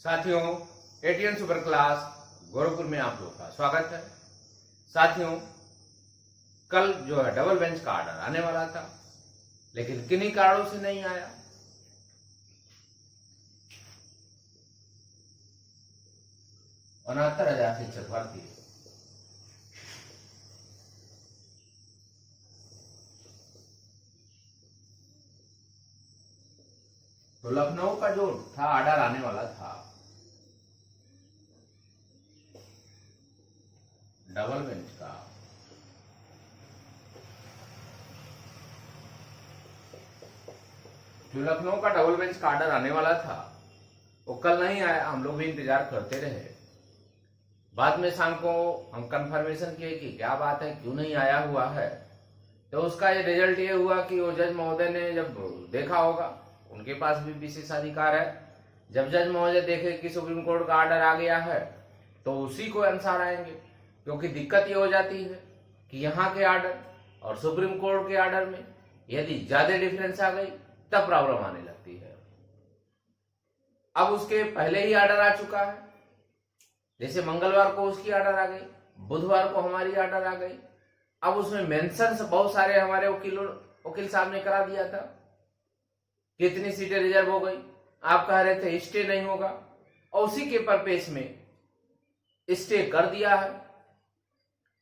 साथियों, ATN super class Gorakhpur में आप लोग का स्वागत है। साथियों, कल जो है डबल बेंच का ऑर्डर आने वाला था, लेकिन किन्हीं कारणों से नहीं आया। उनहत्तर हजार शिक्षक भर्ती। तो लखनऊ का जो था ऑर्डर आने वाला था डबल बेंच का, जो लखनऊ का डबल बेंच का ऑर्डर आने वाला था वो कल नहीं आया। हम लोग भी इंतजार करते रहे। बाद में शाम को हम कंफर्मेशन किए कि क्या बात है, क्यों नहीं आया हुआ है। तो उसका ये रिजल्ट ये हुआ कि वो जज महोदय ने जब देखा होगा, उनके पास भी विशेष अधिकार है। जब जज महोदय देखे कि सुप्रीम कोर्ट का ऑर्डर आ गया है तो उसी को अनुसार आएंगे, क्योंकि दिक्कत ये हो जाती है कि यहाँ के ऑर्डर और सुप्रीम कोर्ट के ऑर्डर में यदि ज्यादा डिफरेंस आ गई तब प्रॉब्लम आने लगती है। अब उसके पहले ही ऑर्डर आ चुका है, जैसे मंगलवार को उसकी ऑर्डर आ गई, बुधवार को हमारी ऑर्डर आ गई। अब उसमें मेंशन बहुत सारे हमारे वकील साहब ने करा दिया था, कितनी सीटें रिजर्व हो गई। आप कह रहे थे स्टे नहीं होगा, और उसी के परपेस में स्टे कर दिया है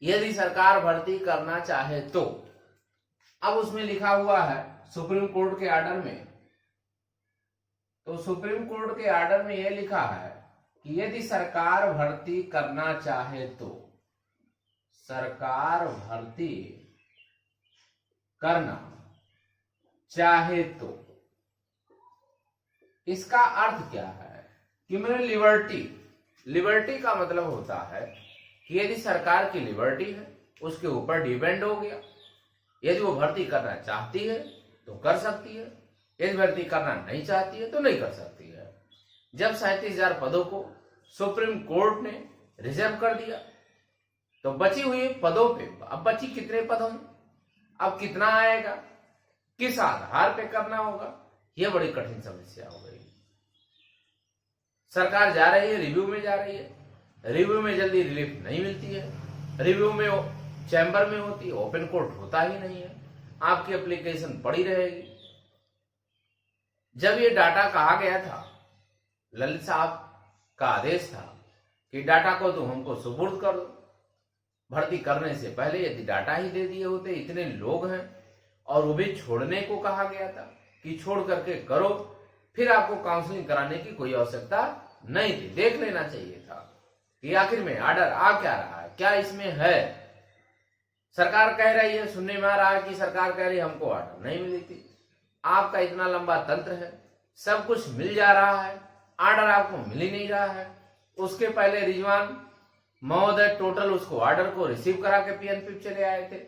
यदि सरकार भर्ती करना चाहे तो। अब उसमें लिखा हुआ है सुप्रीम कोर्ट के ऑर्डर में, तो सुप्रीम कोर्ट के ऑर्डर में यह लिखा है कि यदि सरकार भर्ती करना चाहे तो, सरकार भर्ती करना चाहे तो, इसका अर्थ क्या है कि मेरे लिबर्टी का मतलब होता है कि यदि सरकार की लिबर्टी है उसके ऊपर डिपेंड हो गया। यदि वो भर्ती करना चाहती है तो कर सकती है, यदि भर्ती करना नहीं चाहती है तो नहीं कर सकती है। जब 37,000 पदों को सुप्रीम कोर्ट ने रिजर्व कर दिया तो बची हुई पदों पे अब बची कितने पद होंगे, अब कितना आएगा, किस आधार पे करना होगा, यह बड़ी कठिन समस्या हो गई। सरकार जा रही है, रिव्यू में जा रही है, रिव्यू में जल्दी रिलीफ नहीं मिलती है। रिव्यू में चैम्बर में होती है, ओपन कोर्ट होता ही नहीं है, आपकी एप्लीकेशन पड़ी रहेगी। जब ये डाटा कहा गया था, ललित साहब का आदेश था कि डाटा को तुम हमको सुपुर्द कर दो। भर्ती करने से पहले यदि डाटा ही दे दिए होते, इतने लोग हैं और वो भी छोड़ने को कहा गया था कि छोड़ करके करो, फिर आपको काउंसलिंग कराने की कोई आवश्यकता नहीं थी। देख लेना चाहिए था कि आखिर में ऑर्डर आ क्या रहा है, क्या इसमें है। सरकार कह रही है, सुनने में आ रहा है कि सरकार कह रही है हमको ऑर्डर नहीं मिली थी। आपका इतना लंबा तंत्र है, सब कुछ मिल जा रहा है, ऑर्डर आपको मिल ही नहीं रहा है। उसके पहले रिजवान महोदय टोटल उसको ऑर्डर को रिसीव करा के पीएनपी चले आए थे।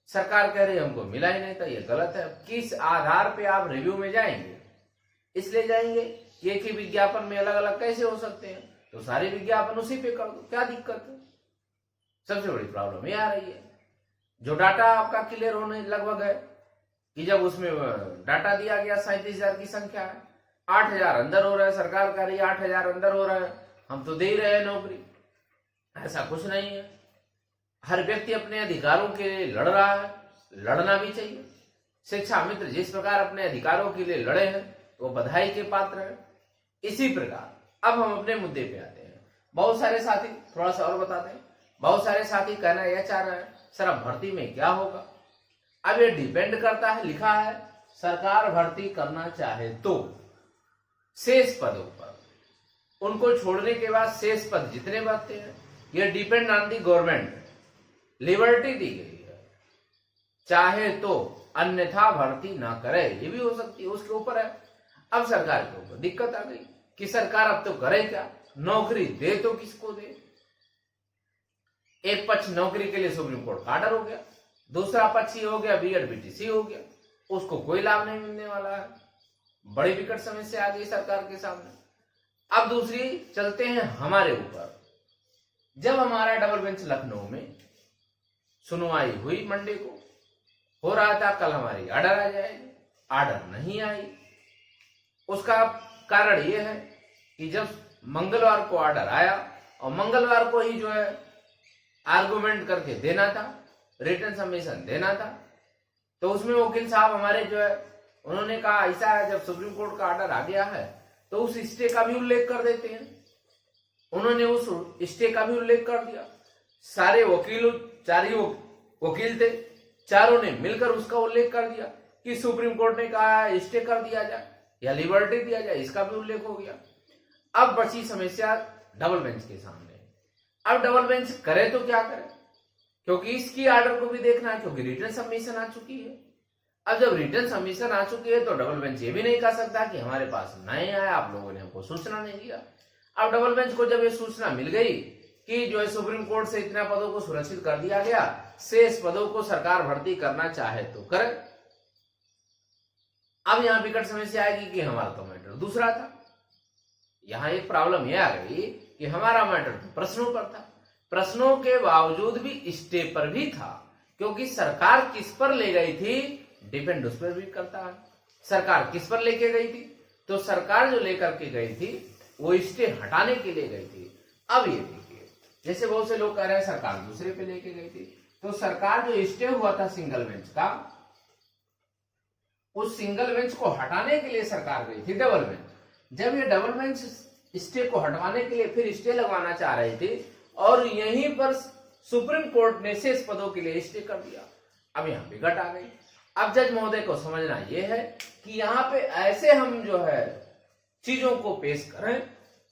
सरकार कह रही है हमको मिला ही नहीं था, ये गलत है। किस आधार पे आप रिव्यू में जाएंगे? इसलिए जाएंगे कि एक ही विज्ञापन में अलग अलग कैसे हो सकते हैं, तो सारे विज्ञापन उसी पे कर दो, क्या दिक्कत है। सबसे बड़ी प्रॉब्लम ये आ रही है। जो डाटा आपका क्लियर होने लगभग है कि जब उसमें डाटा दिया गया 37,000 की संख्या है, 8,000 अंदर हो रहा है, सरकार कह रही है 8,000 अंदर हो रहा है, हम तो दे ही रहे हैं नौकरी। ऐसा कुछ नहीं है। हर व्यक्ति अपने अधिकारों के लिए लड़ रहा है, लड़ना भी चाहिए। शिक्षा मित्र जिस प्रकार अपने अधिकारों के लिए लड़े हैं तो वो बधाई के पात्र है। इसी प्रकार अब हम अपने मुद्दे पे आते हैं। बहुत सारे साथी, थोड़ा सा और बताते हैं, बहुत सारे साथी कहना यह चाह रहे हैं सर अब भर्ती में क्या होगा। अब ये डिपेंड करता है, लिखा है सरकार भर्ती करना चाहे तो शेष पदों पर, उनको छोड़ने के बाद शेष पद जितने बचते हैं ये depend on the government. Liberty दी गई है, चाहे तो, अन्यथा भर्ती ना करे, ये भी हो सकती है, उसके ऊपर है। अब सरकार के ऊपर दिक्कत आ गई कि सरकार अब तो करे क्या, नौकरी दे तो किसको दे। एक पक्ष नौकरी के लिए सुप्रीम कोर्ट का ऑर्डर हो गया, दूसरा पक्ष ही हो गया बीएड बीटीसी हो गया, उसको कोई लाभ नहीं मिलने वाला है। बड़ी विकट समस्या आ गई सरकार के सामने। अब दूसरी चलते हैं हमारे ऊपर। जब हमारा डबल बेंच लखनऊ में सुनवाई हुई, मंडे को हो रहा था कल हमारी ऑर्डर आ जाएगी, ऑर्डर नहीं आई। उसका कारण यह है कि जब मंगलवार को ऑर्डर आया और मंगलवार को ही जो है आर्गुमेंट करके देना था, रिटर्न सबमिशन देना था। तो उसमें वकील साहब हमारे जो है उन्होंने कहा ऐसा है, जब सुप्रीम कोर्ट का ऑर्डर आ गया है तो उस स्टे का भी उल्लेख कर देते हैं। उन्होंने उस स्टे का भी उल्लेख कर दिया। सारे वकीलों, चार ही वकील थे, चारों ने मिलकर उसका उल्लेख कर दिया कि सुप्रीम कोर्ट ने कहा स्टे कर दिया जाए या लिबर्टी दिया जाए, इसका भी उल्लेख हो गया। अब बची समस्या डबल बेंच के सामने। अब डबल बेंच करे तो क्या करे, क्योंकि इसकी ऑर्डर को भी देखना है, क्योंकि रिटर्न सबमिशन आ चुकी है। अब जब रिटर्न सबमिशन आ चुकी है तो डबल बेंच ये भी नहीं कह सकता कि हमारे पास नहीं आया, आप लोगों ने हमको सूचना नहीं दिया। अब डबल बेंच को जब ये सूचना मिल गई कि जो है सुप्रीम कोर्ट से इतना पदों को सुरक्षित कर दिया गया, शेष पदों को सरकार भर्ती करना चाहे तो करे। अब यहां विकट समस्या आएगी कि हमारा तो मैटर दूसरा था। यहां एक प्रॉब्लम यह आ गई कि हमारा मैटर तो प्रश्नों पर था, प्रश्नों के बावजूद भी स्टे पर भी था, क्योंकि सरकार किस पर ले गई थी डिपेंड उस पर भी करता है। सरकार किस पर लेके गई थी, तो सरकार जो लेकर के गई थी वो स्टे हटाने के लिए गई थी। अब ये देखिए, जैसे बहुत से लोग कह रहे हैं सरकार दूसरे पे लेके गई थी, तो सरकार जो स्टे हुआ था सिंगल बेंच का, उस सिंगल बेंच को हटाने के लिए सरकार गई थी डबल बेंच। जब ये डबल बेंच स्टे को हटवाने के लिए फिर स्टे लगवाना चाह रही थी और यहीं पर सुप्रीम कोर्ट ने शेष पदों के लिए स्टे कर दिया। अब यहां विकट आ गई। अब जज महोदय को समझना यह है कि यहाँ पे ऐसे हम जो है चीजों को पेश करें,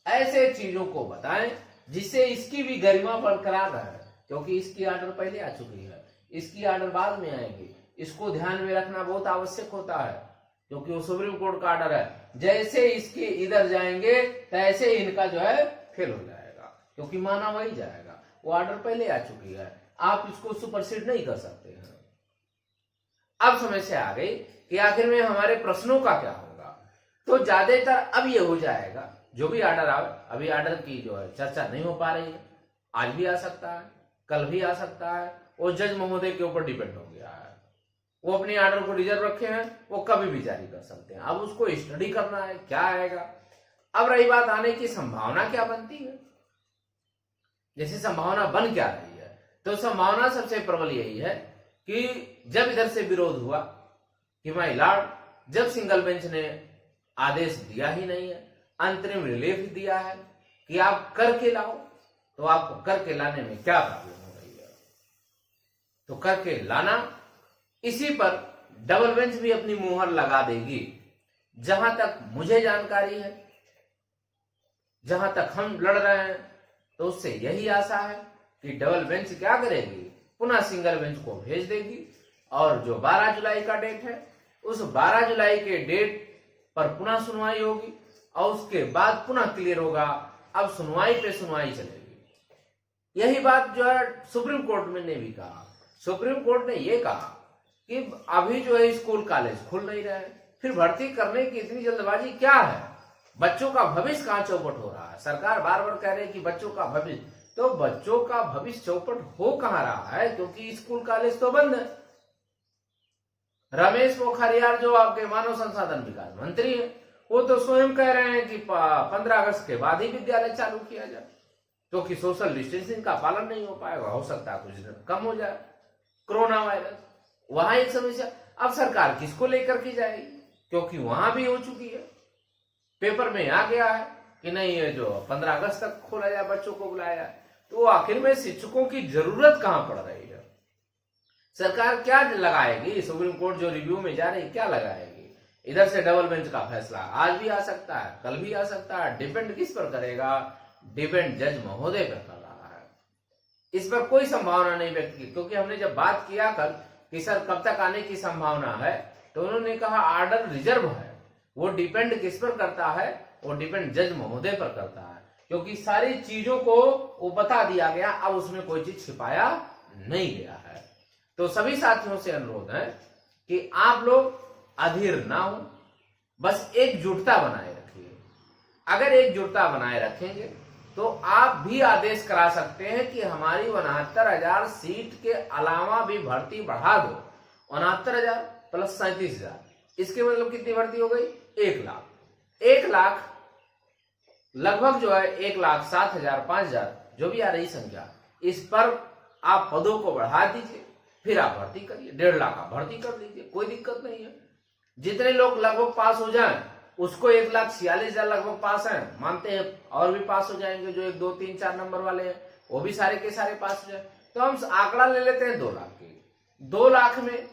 ऐसे चीजों को बताएं जिससे इसकी भी गरिमा बरकरार रहे, क्योंकि इसकी ऑर्डर पहले आ चुकी है, इसकी ऑर्डर बाद में आएगी। इसको ध्यान में रखना बहुत आवश्यक होता है, क्योंकि वो सुप्रीम कोर्ट का ऑर्डर है। जैसे इसके इधर जाएंगे तैसे इनका जो है फेल हो जाएगा, क्योंकि माना वही जाएगा। वो ऑर्डर पहले आ चुकी है, आप इसको सुपरसीड नहीं कर सकते हैं। अब समस्या आ गई कि आखिर में हमारे प्रश्नों का क्या होगा। तो ज्यादातर अब ये हो जाएगा, जो भी ऑर्डर आवे, अभी ऑर्डर की जो है चर्चा नहीं हो पा रही है, आज भी आ सकता है, कल भी आ सकता है, वो जज महोदय के ऊपर डिपेंड हो गया है। वो अपने ऑर्डर को रिजर्व रखे हैं, वो कभी भी जारी कर सकते हैं। अब उसको स्टडी करना है क्या आएगा। अब रही बात आने की संभावना क्या बनती है, जैसे संभावना बन क्या रही है, तो संभावना सबसे प्रबल यही है कि जब इधर से विरोध हुआ कि माय लॉर्ड, जब सिंगल बेंच ने आदेश दिया ही नहीं है, अंतरिम रिलीफ दिया है कि आप करके लाओ, तो आपको करके लाने में क्या प्रॉब्लम हो रही है। तो करके लाना, इसी पर डबल बेंच भी अपनी मुहर लगा देगी। जहां तक मुझे जानकारी है, जहां तक हम लड़ रहे हैं, तो उससे यही आशा है कि डबल बेंच क्या करेगी, पुनः सिंगल बेंच को भेज देगी और जो 12 जुलाई का डेट है, उस 12 जुलाई के डेट पर पुनः सुनवाई होगी और उसके बाद पुनः क्लियर होगा। अब सुनवाई पे सुनवाई चलेगी। यही बात जो है सुप्रीम कोर्ट में ने भी कहा। सुप्रीम कोर्ट ने यह कहा कि अभी जो है स्कूल कॉलेज खुल नहीं रहे, फिर भर्ती करने की इतनी जल्दबाजी क्या है, बच्चों का भविष्य कहां चौपट हो रहा है। सरकार बार बार कह रही है कि बच्चों का भविष्य, तो बच्चों का भविष्य चौपट हो कहां रहा है, क्योंकि स्कूल कॉलेज तो बंद है। रमेश पोखरियाल जो आपके मानव संसाधन विकास मंत्री है, वो तो स्वयं कह रहे हैं कि 15 अगस्त के बाद ही विद्यालय चालू किया जाए, क्योंकि सोशल डिस्टेंसिंग का पालन नहीं हो पाएगा, हो सकता है कुछ दिन कम हो जाए कोरोना वायरस। वहां एक समस्या। अब सरकार किसको लेकर के जाएगी, क्योंकि वहां भी हो चुकी है, पेपर में आ गया है कि नहीं ये जो 15 अगस्त तक खोला जाए, बच्चों को बुलाया जाए। तो आखिर में शिक्षकों की जरूरत कहां पड़ रही है, सरकार क्या लगाएगी। सुप्रीम कोर्ट जो रिव्यू में जा रही क्या लगाएगी। इधर से डबल बेंच का फैसला आज भी आ सकता है, कल भी आ सकता है, डिपेंड किस पर करेगा, डिपेंड जज महोदय पर कर रहा है। इस पर कोई संभावना नहीं व्यक्त की, क्योंकि हमने जब बात किया कल कि सर कब तक आने की संभावना है, तो उन्होंने कहा ऑर्डर रिजर्व है। वो डिपेंड किस पर करता है, वो डिपेंड जज महोदय पर करता है, क्योंकि सारी चीजों को वो बता दिया गया, अब उसमें कोई चीज छिपाया नहीं गया है। तो सभी साथियों से अनुरोध है कि आप लोग अधीर ना हो, बस एकजुटता बनाए रखिए। अगर एकजुटता बनाए रखेंगे तो आप भी आदेश करा सकते हैं कि हमारी 69,000 सीट के अलावा भी भर्ती बढ़ा दो। 69,000 प्लस 37,000, इसके मतलब कितनी भर्ती हो गई, 1 लाख। 1 लाख लगभग जो है 1,07,000 5,000 जो भी आ रही संख्या, इस पर आप पदों को बढ़ा दीजिए, फिर आप भर्ती करिए, 1.5 लाख आप भर्ती कर दीजिए, कोई दिक्कत नहीं है। जितने लोग लगभग पास हो जाएं, उसको 1,46,000 लगभग पास हैं, मानते हैं और भी पास हो जाएंगे, जो 1 2 3 4 नंबर वाले हैं वो भी सारे के सारे पास हो जाए। तो हम आंकड़ा ले लेते हैं 2 लाख की। 2 लाख में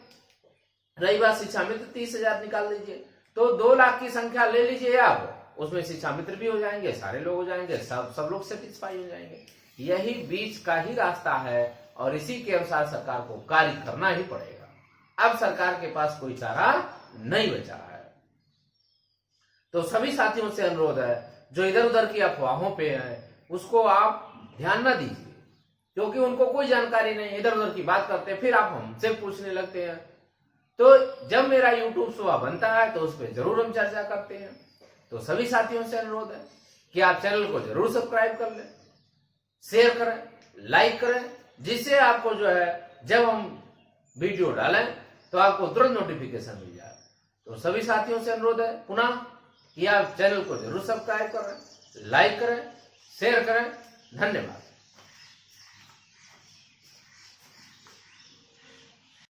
रही बात शिक्षा मित्र 30,000 निकाल लीजिए, तो 2 लाख की संख्या ले लीजिए आप, उसमें शिक्षा मित्र भी हो जाएंगे, सारे लोग हो जाएंगे, सब लोग सेटिस्फाई हो जाएंगे। यही बीच का ही रास्ता है और इसी के अनुसार सरकार को कार्य करना ही पड़ेगा। अब सरकार के पास कोई चारा नहीं बचा है। तो सभी साथियों से अनुरोध है, जो इधर उधर की अफवाहों पे है उसको आप ध्यान न दीजिए, क्योंकि उनको कोई जानकारी नहीं, इधर उधर की बात करते हैं, फिर आप हमसे पूछने लगते हैं। तो जब मेरा YouTube शो बनता है तो उस पर जरूर हम चर्चा करते हैं। तो सभी साथियों से अनुरोध है कि आप चैनल को जरूर सब्सक्राइब कर लें, शेयर करें, लाइक करें, जिससे आपको जो है जब हम वीडियो डालें तो आपको तुरंत नोटिफिकेशन मिल जाए। तो सभी साथियों से अनुरोध है पुनः कि आप चैनल को जरूर सब्सक्राइब करें, लाइक करें, शेयर करें। धन्यवाद।